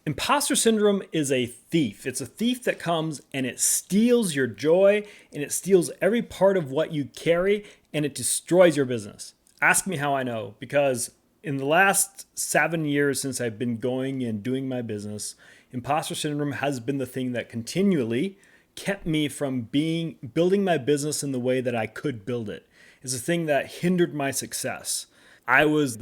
Imposter syndrome is a thief. It's a thief that comes and it steals your joy and it steals every part of what you carry and it destroys your business. Ask me how I know, because in the last 7 years since I've been going and doing my business, imposter syndrome has been the thing that continually kept me from building my business in the way that I could build it. It's a thing that hindered my success. I was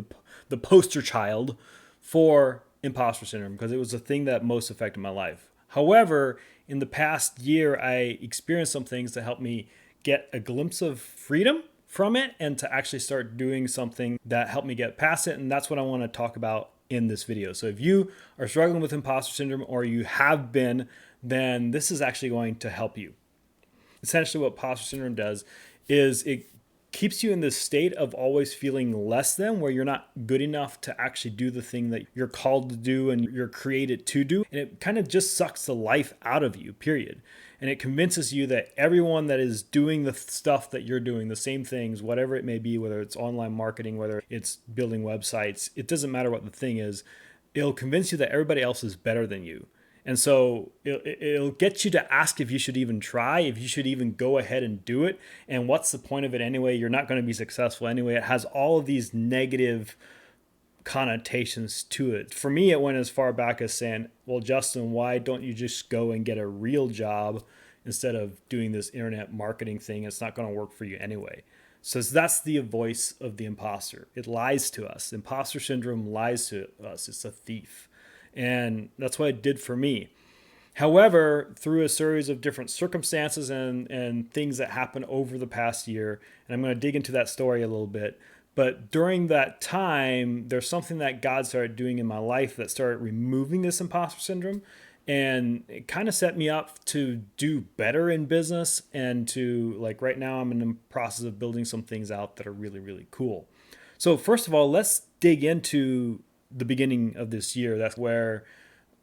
the poster child for imposter syndrome because it was the thing that most affected my life. However, in the past year, I experienced some things that helped me get a glimpse of freedom from it and to actually start doing something that helped me get past it. And that's what I want to talk about in this video. So if you are struggling with imposter syndrome or you have been, then this is actually going to help you. Essentially what imposter syndrome does is it keeps you in this state of always feeling less than, where you're not good enough to actually do the thing that you're called to do and you're created to do. And it kind of just sucks the life out of you, period. And it convinces you that everyone that is doing the stuff that you're doing, the same things, whatever it may be, whether it's online marketing, whether it's building websites, it doesn't matter what the thing is, it'll convince you that everybody else is better than you. And so it'll get you to ask if you should even try, if you should even go ahead and do it. And what's the point of it anyway? You're not going to be successful anyway. It has all of these negative connotations to it. For me, it went as far back as saying, well, Justin, why don't you just go and get a real job instead of doing this internet marketing thing? It's not going to work for you anyway. So that's the voice of the imposter. It lies to us. Imposter syndrome lies to us. It's a thief. And that's what it did for me. However, through a series of different circumstances and things that happened over the past year, and I'm going to dig into that story a little bit, but during that time, there's something that God started doing in my life that started removing this imposter syndrome. And it kind of set me up to do better in business and to, like, right now, I'm in the process of building some things out that are really, really cool. So first of all, let's dig into the beginning of this year. That's where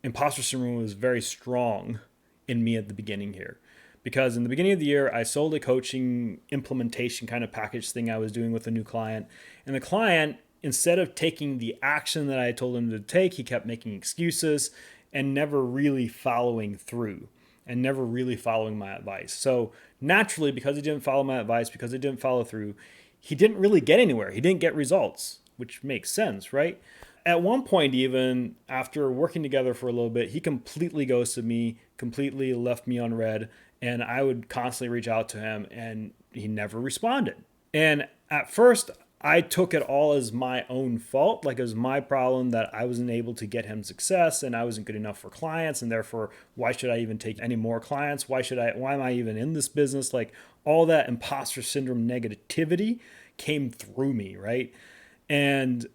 imposter syndrome was very strong in me at the beginning here. Because in the beginning of the year, I sold a coaching implementation kind of package thing I was doing with a new client. And the client, instead of taking the action that I told him to take, he kept making excuses and never really following through and never really following my advice. So naturally, because he didn't follow my advice, because he didn't follow through, he didn't really get anywhere. He didn't get results, which makes sense, right? At one point, even after working together for a little bit, he completely ghosted me, completely left me on red, and I would constantly reach out to him and he never responded. And at first, I took it all as my own fault, like it was my problem that I wasn't able to get him success and I wasn't good enough for clients, and therefore, why should I even take any more clients? Why am I even in this business? Like all that imposter syndrome negativity came through me, right? And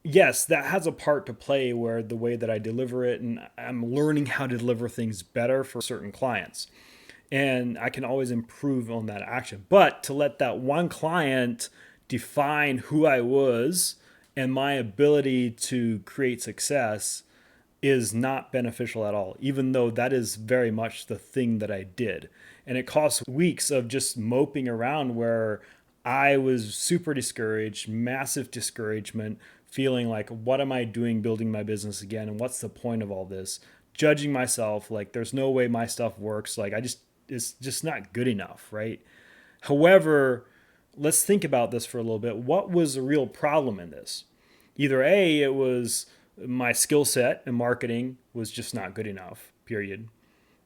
yes, that has a part to play where the way that I deliver it, and I'm learning how to deliver things better for certain clients. And I can always improve on that action. But to let that one client define who I was and my ability to create success is not beneficial at all, even though that is very much the thing that I did. And it cost weeks of just moping around where I was super discouraged, massive discouragement, feeling like, what am I doing building my business again? And what's the point of all this? Judging myself, like there's no way my stuff works. Like it's just not good enough, right? However, let's think about this for a little bit. What was the real problem in this? Either A, it was my skill set in marketing was just not good enough, period.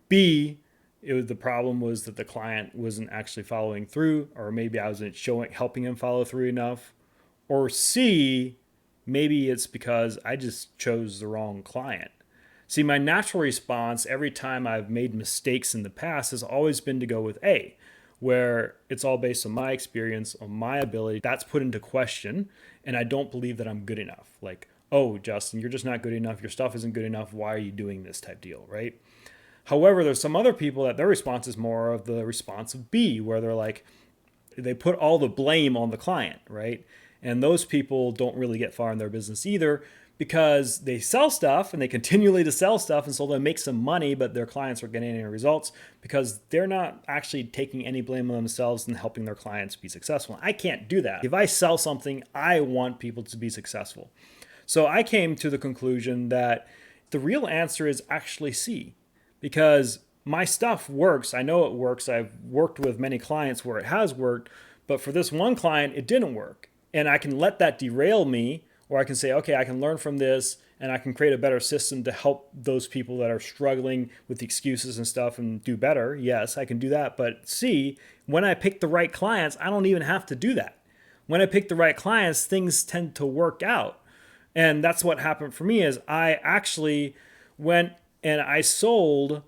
B, the problem was that the client wasn't actually following through, or maybe I wasn't helping him follow through enough. Or C, maybe it's because I just chose the wrong client. See, my natural response every time I've made mistakes in the past has always been to go with A, where it's all based on my experience, on my ability. That's put into question, and I don't believe that I'm good enough. Like, oh, Justin, you're just not good enough. Your stuff isn't good enough. Why are you doing this type deal, right? However, there's some other people that their response is more of the response of B, where they're like, they put all the blame on the client, right? And those people don't really get far in their business either, because they sell stuff and they continually to sell stuff, and so they make some money, but their clients are getting any results because they're not actually taking any blame on themselves and helping their clients be successful. I can't do that. If I sell something, I want people to be successful. So I came to the conclusion that The real answer is actually C, because my stuff works. I know it works. I've worked with many clients where it has worked, but for this one client, it didn't work. And I can let that derail me, or I can say, okay, I can learn from this and I can create a better system to help those people that are struggling with excuses and stuff and do better. Yes, I can do that. But C, when I pick the right clients, I don't even have to do that. When I pick the right clients, things tend to work out. And that's what happened for me is I actually went and I sold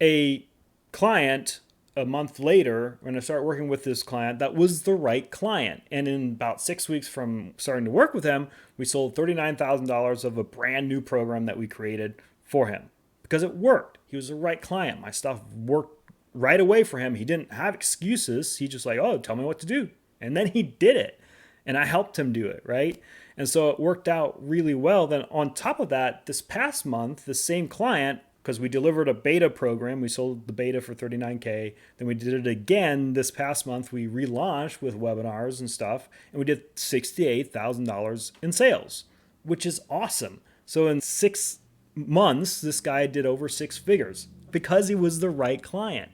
a client a month later when I started working with this client that was the right client. And in about 6 weeks from starting to work with him, we sold $39,000 of a brand new program that we created for him because it worked. He was the right client. My stuff worked right away for him. He didn't have excuses. He just like, oh, tell me what to do. And then he did it. And I helped him do it, right? And so it worked out really well. Then on top of that, this past month, the same client, because we delivered a beta program, we sold the beta for $39K. Then we did it again this past month. We relaunched with webinars and stuff, and we did $68,000 in sales, which is awesome. So in 6 months, this guy did over 6 figures because he was the right client,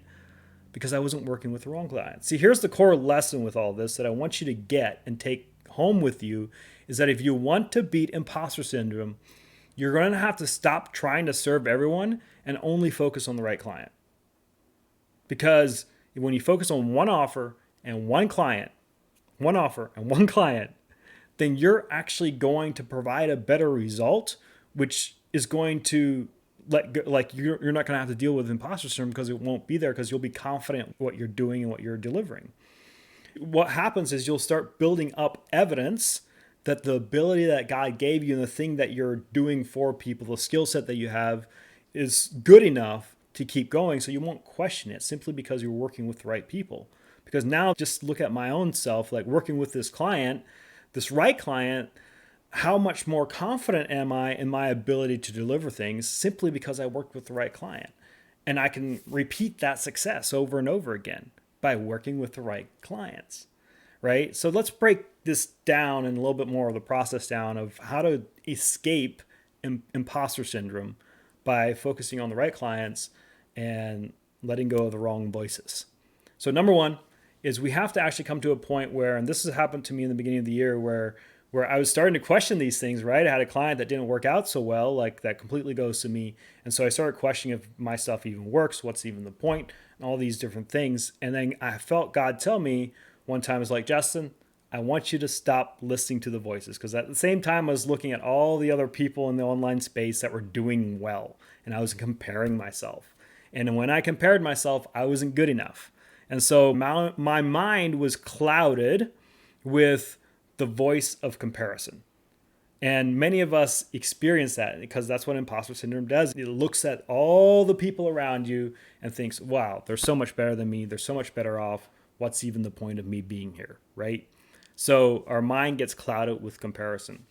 because I wasn't working with the wrong client. See, here's the core lesson with all this that I want you to get and take home with you is that if you want to beat imposter syndrome, you're going to have to stop trying to serve everyone and only focus on the right client. Because when you focus on one offer and one client, then you're actually going to provide a better result, which is going to you're not going to have to deal with imposter syndrome because it won't be there because you'll be confident in what you're doing and what you're delivering. What happens is you'll start building up evidence that the ability that God gave you and the thing that you're doing for people, the skill set that you have is good enough to keep going. So you won't question it simply because you're working with the right people. Because now just look at my own self, like working with this client, this right client, how much more confident am I in my ability to deliver things simply because I worked with the right client. And I can repeat that success over and over again by working with the right clients, right? So let's break this down and a little bit more of the process down of how to escape imposter syndrome by focusing on the right clients and letting go of the wrong voices. So number one is we have to actually come to a point where, and this has happened to me in the beginning of the year, where I was starting to question these things, right? I had a client that didn't work out so well, like that completely goes to me. And so I started questioning if my stuff even works, what's even the point, and all these different things. And then I felt God tell me one time, it's like, Justin, I want you to stop listening to the voices. Because at the same time, I was looking at all the other people in the online space that were doing well. And I was comparing myself. And when I compared myself, I wasn't good enough. And so my mind was clouded with the voice of comparison. And many of us experience that because that's what imposter syndrome does. It looks at all the people around you and thinks, wow, they're so much better than me. They're so much better off. What's even the point of me being here, right? So our mind gets clouded with comparison.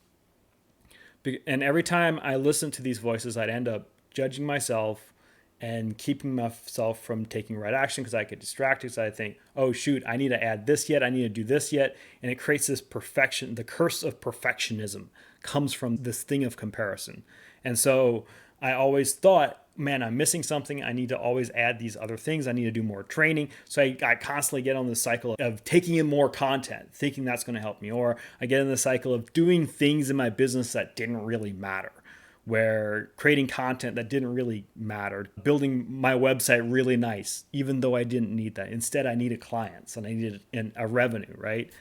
And every time I listened to these voices, I'd end up judging myself and keeping myself from taking right action because I get distracted because I think, oh, shoot, I need to add this yet. I need to do this yet. And it creates this perfection. The curse of perfectionism comes from this thing of comparison. And so I always thought, man, I'm missing something. I need to always add these other things. I need to do more training. So I constantly get on this cycle of taking in more content, thinking that's going to help me. Or I get in the cycle of doing things in my business that didn't really matter, where creating content that didn't really matter, building my website really nice, even though I didn't need that. Instead, I needed clients and I needed a revenue, right?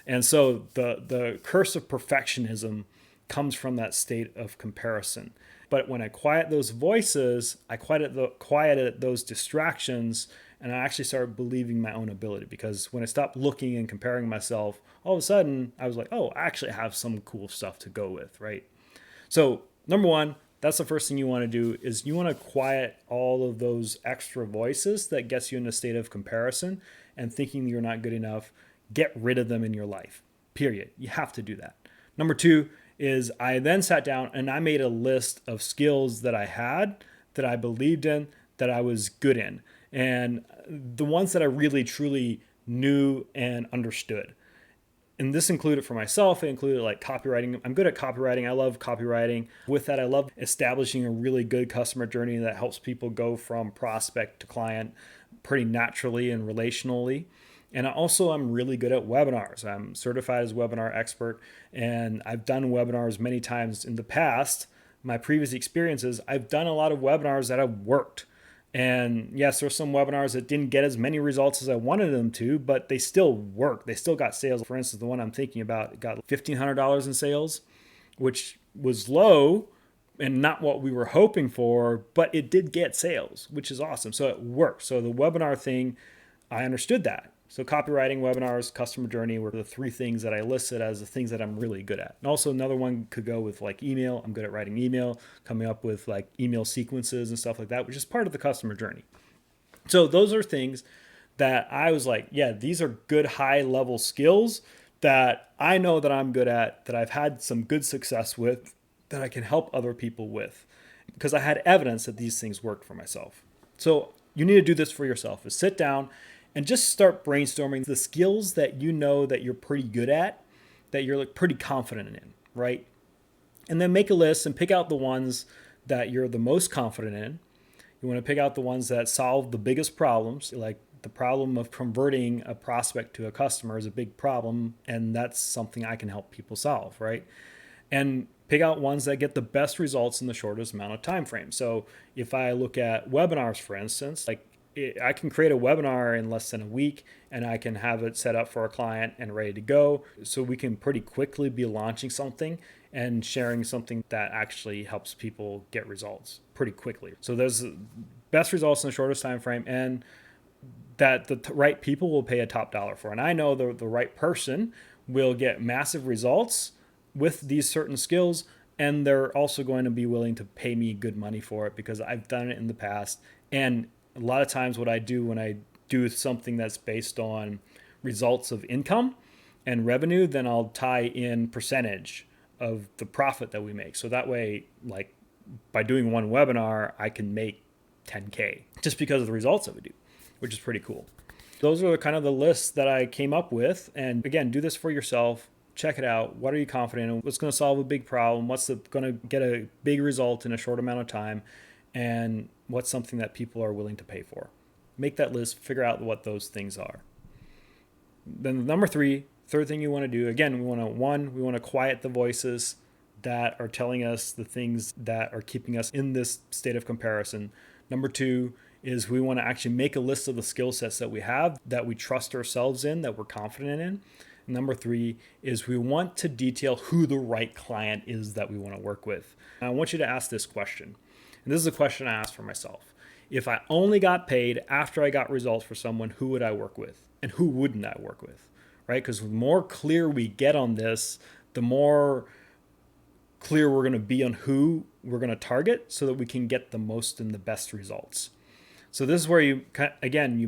And so the curse of perfectionism comes from that state of comparison. But when I quiet those voices, I quieted those distractions, and I actually started believing my own ability. Because when I stopped looking and comparing myself, all of a sudden I was like, oh, I actually have some cool stuff to go with, right? So number one, that's the first thing you want to do is you want to quiet all of those extra voices that gets you in a state of comparison and thinking you're not good enough. Get rid of them in your life, period. You have to do that. Number two is I then sat down and I made a list of skills that I had, that I believed in, that I was good in, and the ones that I really truly knew and understood. And this included for myself, it included like copywriting. I'm good at copywriting. I love copywriting. With that, I love establishing a really good customer journey that helps people go from prospect to client pretty naturally and relationally. And also, I'm really good at webinars. I'm certified as a webinar expert, and I've done webinars many times in the past. My previous experiences, I've done a lot of webinars that have worked. And yes, there's some webinars that didn't get as many results as I wanted them to, but they still work. They still got sales. For instance, the one I'm thinking about got $1,500 in sales, which was low and not what we were hoping for, but it did get sales, which is awesome. So it worked. So the webinar thing, I understood that. So copywriting, webinars, customer journey were the three things that I listed as the things that I'm really good at. And also another one could go with like email. I'm good at writing email, coming up with like email sequences and stuff like that, which is part of the customer journey. So those are things that I was like, yeah, these are good high level skills that I know that I'm good at, that I've had some good success with, that I can help other people with, because I had evidence that these things worked for myself. So you need to do this for yourself, is sit down and just start brainstorming the skills that you know that you're pretty good at, that you're like pretty confident in, right? And then make a list and pick out the ones that you're the most confident in. You want to pick out the ones that solve the biggest problems, like the problem of converting a prospect to a customer is a big problem, and that's something I can help people solve, right? And pick out ones that get the best results in the shortest amount of time frame. So if I look at webinars, for instance, like I can create a webinar in less than a week, and I can have it set up for a client and ready to go. So we can pretty quickly be launching something and sharing something that actually helps people get results pretty quickly. So there's best results in the shortest time frame, and that the right people will pay a top dollar for. And I know the right person will get massive results with these certain skills, and they're also going to be willing to pay me good money for it because I've done it in the past. And a lot of times what I do when I do something that's based on results of income and revenue, then I'll tie in percentage of the profit that we make. So that way, like by doing one webinar, I can make 10K just because of the results that we do, which is pretty cool. Those are kind of the lists that I came up with. And again, do this for yourself. Check it out. What are you confident in? What's going to solve a big problem? What's going to get a big result in a short amount of time? And what's something that people are willing to pay for? Make that list, figure out what those things are. Then number third thing you want to do, again, we want to quiet the voices that are telling us the things that are keeping us in this state of comparison. Number two is we want to actually make a list of the skill sets that we have, that we trust ourselves in, that we're confident in. Number three is we want to detail who the right client is that we want to work with. And I want you to ask this question. And this is a question I asked for myself. If I only got paid after I got results for someone, who would I work with? And who wouldn't I work with? Right? Because the more clear we get on this, the more clear we're going to be on who we're going to target so that we can get the most and the best results. So this is where you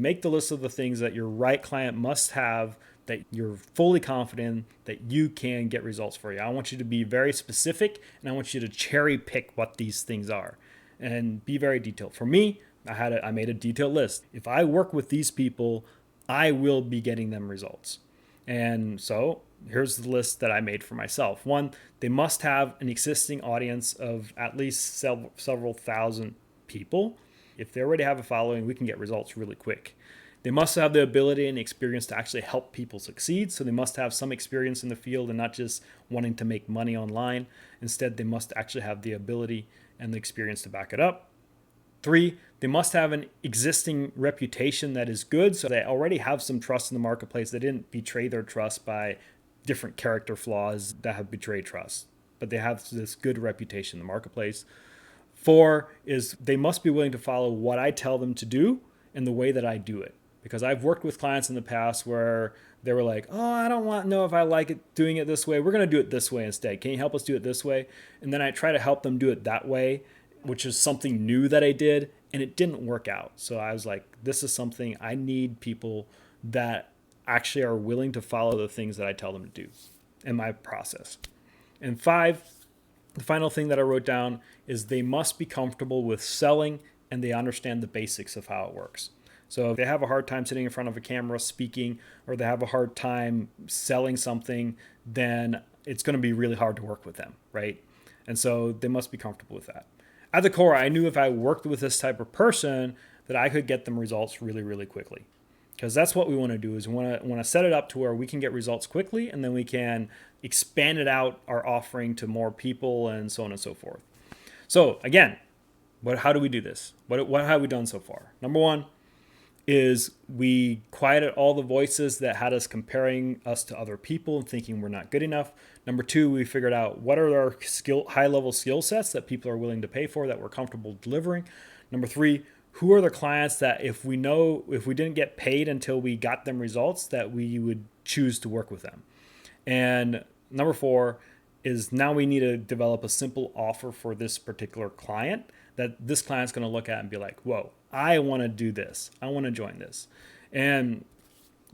make the list of the things that your right client must have, that you're fully confident that you can get results for you. I want you to be very specific, and I want you to cherry pick what these things are and be very detailed. For me, I made a detailed list. If I work with these people, I will be getting them results. And so here's the list that I made for myself. One, they must have an existing audience of at least several thousand people. If they already have a following, we can get results really quick. They must have the ability and experience to actually help people succeed. So they must have some experience in the field and not just wanting to make money online. Instead, they must actually have the ability and the experience to back it up. 3, they must have an existing reputation that is good. So they already have some trust in the marketplace. They didn't betray their trust by different character flaws that have betrayed trust, but they have this good reputation in the marketplace. 4 is they must be willing to follow what I tell them to do and the way that I do it. Because I've worked with clients in the past where they were like, oh, I don't want to know if I like it doing it this way. We're going to do it this way instead. Can you help us do it this way? And then I try to help them do it that way, which is something new that I did, and it didn't work out. So I was like, this is something I need people that actually are willing to follow the things that I tell them to do in my process. And 5, the final thing that I wrote down is they must be comfortable with selling and they understand the basics of how it works. So if they have a hard time sitting in front of a camera speaking, or they have a hard time selling something, then it's going to be really hard to work with them, right? And so they must be comfortable with that. At the core, I knew if I worked with this type of person that I could get them results really, really quickly. Because that's what we want to do is we want to set it up to where we can get results quickly, and then we can expand it out, our offering, to more people and so on and so forth. So again, how do we do this? What have we done so far? Number one is we quieted all the voices that had us comparing us to other people and thinking we're not good enough. Number two, we figured out what are our high-level skill sets that people are willing to pay for, that we're comfortable delivering. Number three, who are the clients that if we didn't get paid until we got them results, that we would choose to work with them. And number four is now we need to develop a simple offer for this particular client that this client's going to look at and be like, whoa, I want to do this. I want to join this. And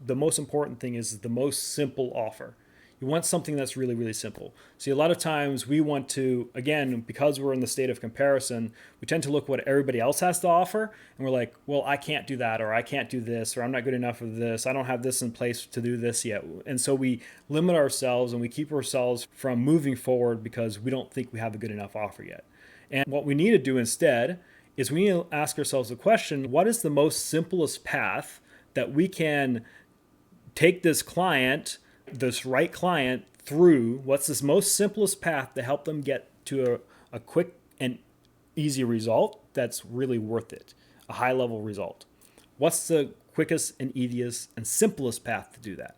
the most important thing is the most simple offer. You want something that's really, really simple. See, a lot of times we want to, again, because we're in the state of comparison, we tend to look what everybody else has to offer. And we're like, well, I can't do that, or I can't do this, or I'm not good enough for this. I don't have this in place to do this yet. And so we limit ourselves and we keep ourselves from moving forward because we don't think we have a good enough offer yet. And what we need to do instead is we need to ask ourselves the question, what is the most simplest path that we can take this right client through? What's this most simplest path to help them get to a quick and easy result that's really worth it, a high level result? What's the quickest and easiest and simplest path to do that?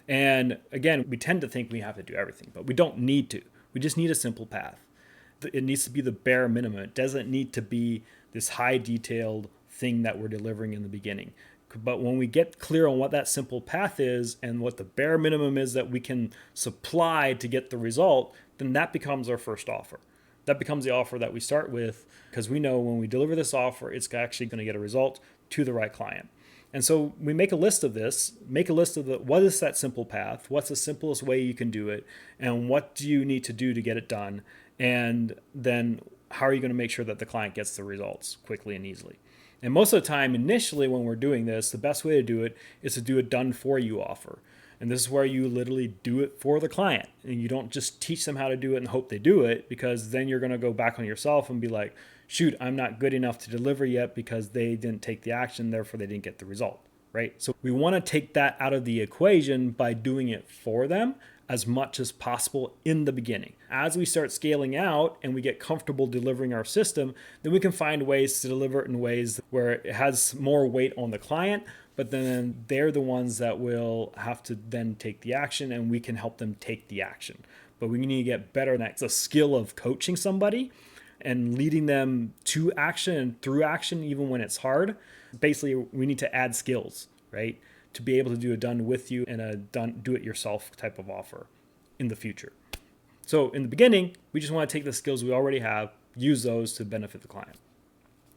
And again, we tend to think we have to do everything, but we don't need to. We just need a simple path. It needs to be the bare minimum. It doesn't need to be this high detailed thing that we're delivering in the beginning. But when we get clear on what that simple path is and what the bare minimum is that we can supply to get the result, then that becomes our first offer. That becomes the offer that we start with, because we know when we deliver this offer, it's actually going to get a result to the right client. And so we make a list of this, what is that simple path? What's the simplest way you can do it? And what do you need to do to get it done? And then how are you going to make sure that the client gets the results quickly and easily? And most of the time, initially, when we're doing this, the best way to do it is to do a done for you offer. And this is where you literally do it for the client. And you don't just teach them how to do it and hope they do it, because then you're going to go back on yourself and be like, shoot, I'm not good enough to deliver yet because they didn't take the action, therefore they didn't get the result, right? So we want to take that out of the equation by doing it for them as much as possible in the beginning. As we start scaling out and we get comfortable delivering our system, then we can find ways to deliver it in ways where it has more weight on the client, but then they're the ones that will have to then take the action, and we can help them take the action. But we need to get better at that. It's a skill of coaching somebody and leading them to action and through action, even when it's hard. Basically, we need to add skills, right? To be able to do a done with you and a done do it yourself type of offer in the future. So in the beginning, we just want to take the skills we already have, use those to benefit the client.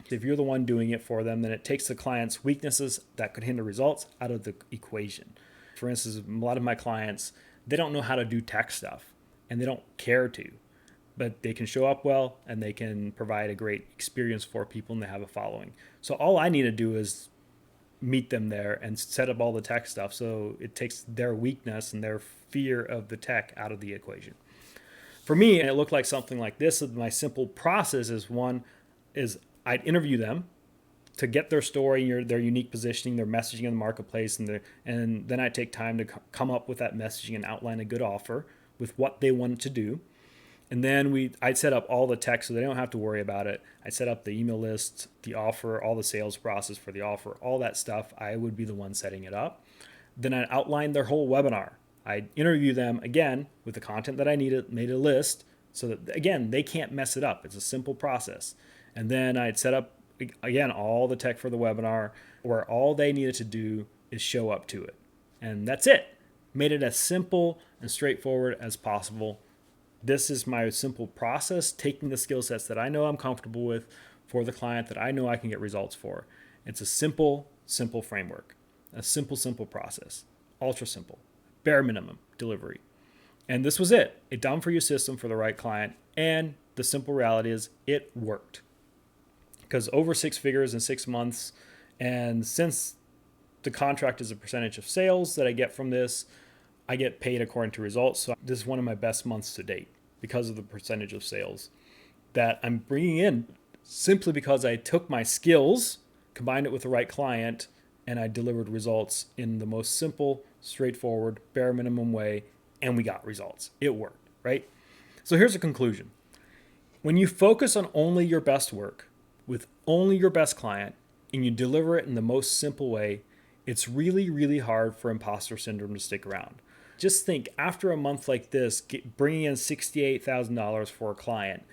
If you're the one doing it for them, then it takes the client's weaknesses that could hinder results out of the equation. For instance, a lot of my clients, they don't know how to do tech stuff and they don't care to, but they can show up well and they can provide a great experience for people and they have a following. So all I need to do is meet them there and set up all the tech stuff, so it takes their weakness and their fear of the tech out of the equation. For me, it looked like something like this. My simple process is I'd interview them to get their story, their unique positioning, their messaging in the marketplace, and then I take time to come up with that messaging and outline a good offer with what they wanted to do. And then I'd set up all the tech so they don't have to worry about it. I'd set up the email list, the offer, all the sales process for the offer, all that stuff. I would be the one setting it up. Then I'd outline their whole webinar. I'd interview them again with the content that I needed, made a list so that, again, they can't mess it up. It's a simple process. And then I'd set up, again, all the tech for the webinar where all they needed to do is show up to it. And that's it. Made it as simple and straightforward as possible. This is my simple process, taking the skill sets that I know I'm comfortable with for the client that I know I can get results for. It's a simple framework, a simple process, ultra simple, bare minimum delivery. And this was it, a done for you system for the right client. And the simple reality is it worked. Because over 6 figures in 6 months And since the contract is a percentage of sales that I get from this, I get paid according to results. So this is one of my best months to date because of the percentage of sales that I'm bringing in simply because I took my skills, combined it with the right client, and I delivered results in the most simple, straightforward, bare minimum way, and we got results. It worked, right? So here's a conclusion. When you focus on only your best work with only your best client and you deliver it in the most simple way, it's really, really hard for imposter syndrome to stick around. Just think, after a month like this, bringing in $68,000 for a client,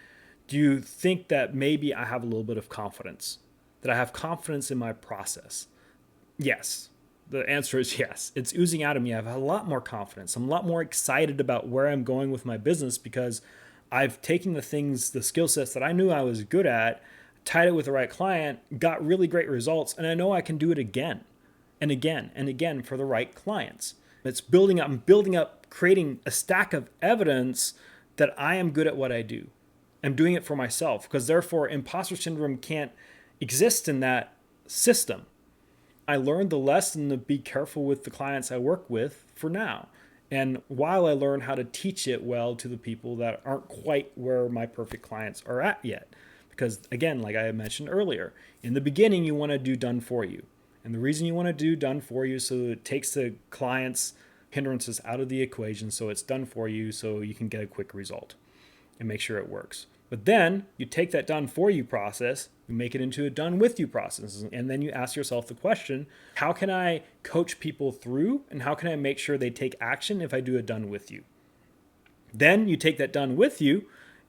do you think that maybe I have a little bit of confidence? That I have confidence in my process? Yes. The answer is yes. It's oozing out of me. I have a lot more confidence. I'm a lot more excited about where I'm going with my business because I've taken the things, the skill sets that I knew I was good at, tied it with the right client, got really great results, and I know I can do it again and again and again for the right clients. It's building up, I'm building up, creating a stack of evidence that I am good at what I do. I'm doing it for myself because therefore imposter syndrome can't exist in that system. I learned the lesson to be careful with the clients I work with for now. And while I learn how to teach it well to the people that aren't quite where my perfect clients are at yet. Because again, like I mentioned earlier, in the beginning, you want to do done for you. And the reason you want to do done for you so it takes the client's hindrances out of the equation, so it's done for you so you can get a quick result and make sure it works. But then you take that done for you process, you make it into a done with you process. And then you ask yourself the question, how can I coach people through and how can I make sure they take action if I do a done with you? Then you take that done with you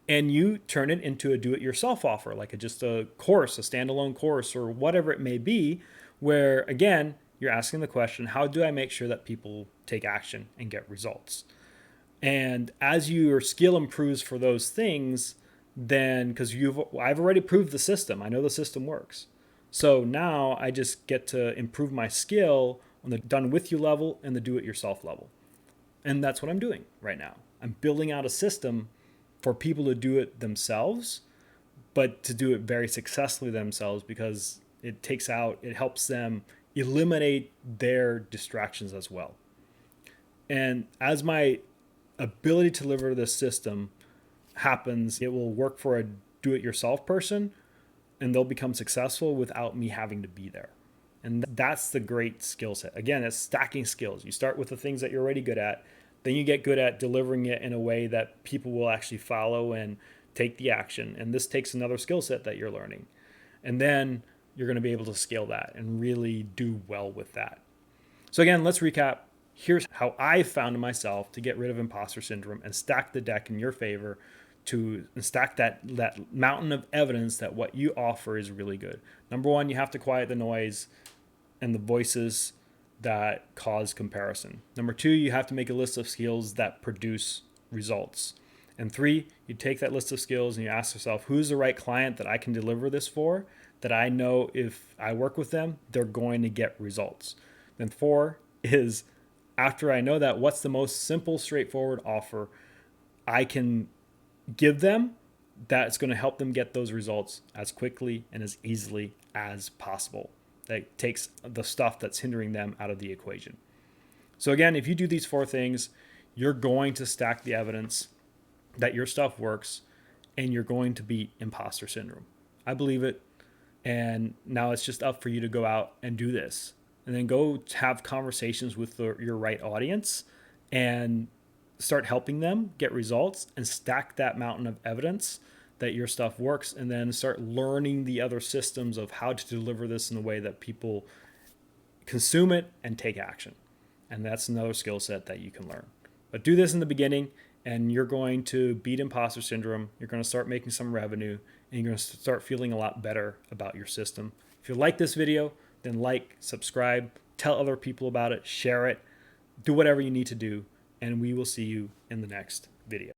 and you turn it into a do-it-yourself offer, like just a course, a standalone course, or whatever it may be, where again, you're asking the question, how do I make sure that people take action and get results? And as your skill improves for those things, then because I've already proved the system, I know the system works. So now I just get to improve my skill on the done with you level and the do it yourself level. And that's what I'm doing right now. I'm building out a system for people to do it themselves, but to do it very successfully themselves because it helps them eliminate their distractions as well. And as my ability to deliver this system happens, it will work for a do-it-yourself person and they'll become successful without me having to be there. And that's the great skill set. Again, it's stacking skills. You start with the things that you're already good at, then you get good at delivering it in a way that people will actually follow and take the action. And this takes another skill set that you're learning. And then you're going to be able to scale that and really do well with that. So again, let's recap. Here's how I found myself to get rid of imposter syndrome and stack the deck in your favor to stack that mountain of evidence that what you offer is really good. Number one, you have to quiet the noise and the voices that cause comparison. Number two, you have to make a list of skills that produce results. And three, you take that list of skills and you ask yourself, who's the right client that I can deliver this for, that I know if I work with them, they're going to get results. Then four is, after I know that, what's the most simple, straightforward offer I can give them that's going to help them get those results as quickly and as easily as possible. That takes the stuff that's hindering them out of the equation. So again, if you do these four things, you're going to stack the evidence that your stuff works and you're going to beat imposter syndrome. I believe it. And now it's just up for you to go out and do this. And then go have conversations with your right audience and start helping them get results and stack that mountain of evidence that your stuff works, and then start learning the other systems of how to deliver this in a way that people consume it and take action. And that's another skill set that you can learn. But do this in the beginning and you're going to beat imposter syndrome. You're going to start making some revenue and you're going to start feeling a lot better about your system. If you like this video, then like, subscribe, tell other people about it, share it, do whatever you need to do, and we will see you in the next video.